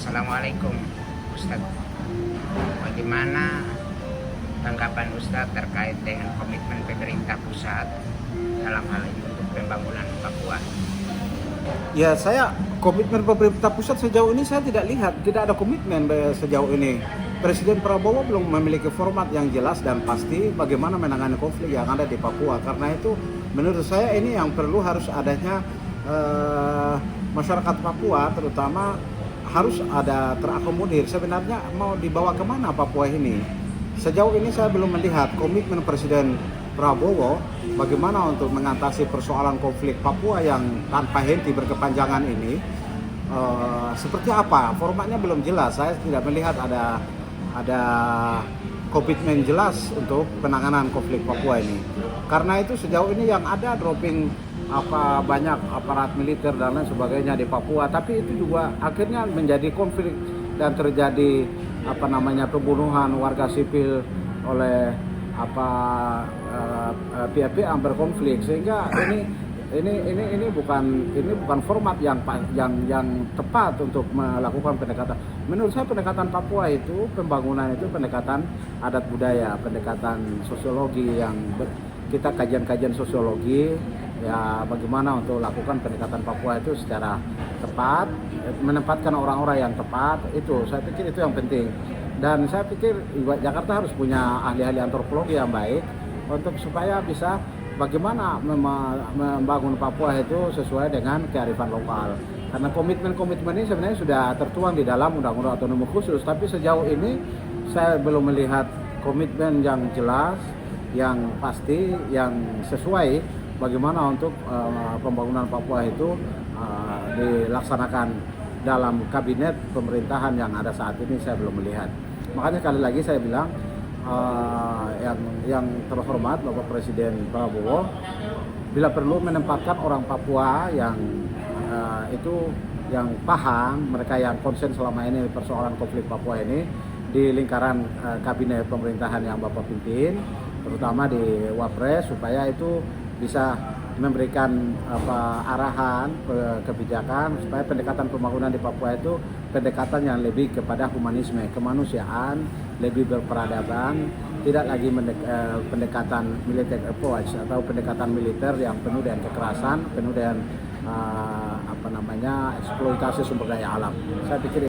Assalamualaikum Ustadz. Bagaimana tanggapan Ustadz terkait dengan komitmen pemerintah pusat dalam hal ini untuk pembangunan Papua? Ya, komitmen pemerintah pusat sejauh ini saya tidak lihat, tidak ada komitmen sejauh ini. Presiden Prabowo belum memiliki format yang jelas dan pasti bagaimana menangani konflik yang ada di Papua. Karena itu menurut saya ini yang perlu harus adanya masyarakat Papua terutama harus ada terakomodir. Sebenarnya mau dibawa kemana Papua ini? Sejauh ini saya belum melihat komitmen Presiden Prabowo bagaimana untuk mengatasi persoalan konflik Papua yang tanpa henti berkepanjangan ini. Seperti apa? Formatnya belum jelas. Saya tidak melihat ada komitmen jelas untuk penanganan konflik Papua ini. Karena itu sejauh ini yang ada dropping banyak aparat militer dan lain sebagainya di Papua, tapi itu juga akhirnya menjadi konflik dan terjadi pembunuhan warga sipil oleh pihak-pihak yang berkonflik, sehingga ini bukan format yang tepat untuk melakukan pendekatan. Menurut saya pendekatan Papua itu, pembangunan itu pendekatan adat budaya, pendekatan sosiologi yang kita kajian sosiologi ya, bagaimana untuk lakukan pendekatan Papua itu secara tepat, menempatkan orang-orang yang tepat. Itu saya pikir itu yang penting. Dan saya pikir Jakarta harus punya ahli-ahli antropologi yang baik untuk supaya bisa bagaimana membangun Papua itu sesuai dengan kearifan lokal. Karena komitmen-komitmen ini sebenarnya sudah tertuang di dalam Undang-Undang Otonomi Khusus, tapi sejauh ini saya belum melihat komitmen yang jelas, yang pasti, yang sesuai bagaimana untuk pembangunan Papua itu dilaksanakan dalam kabinet pemerintahan yang ada saat ini. Saya belum melihat. Makanya sekali lagi saya bilang yang terhormat Bapak Presiden Prabowo bila perlu menempatkan orang Papua yang yang paham, mereka yang konsen selama ini persoalan konflik Papua ini di lingkaran kabinet pemerintahan yang Bapak pimpin, terutama di Wapres, supaya itu bisa memberikan arahan kebijakan supaya pendekatan pembangunan di Papua itu pendekatan yang lebih kepada humanisme, kemanusiaan, lebih berperadaban, tidak lagi pendekatan militer approach atau pendekatan militer yang penuh dengan kekerasan, penuh dengan eksploitasi sumber daya alam. Saya pikir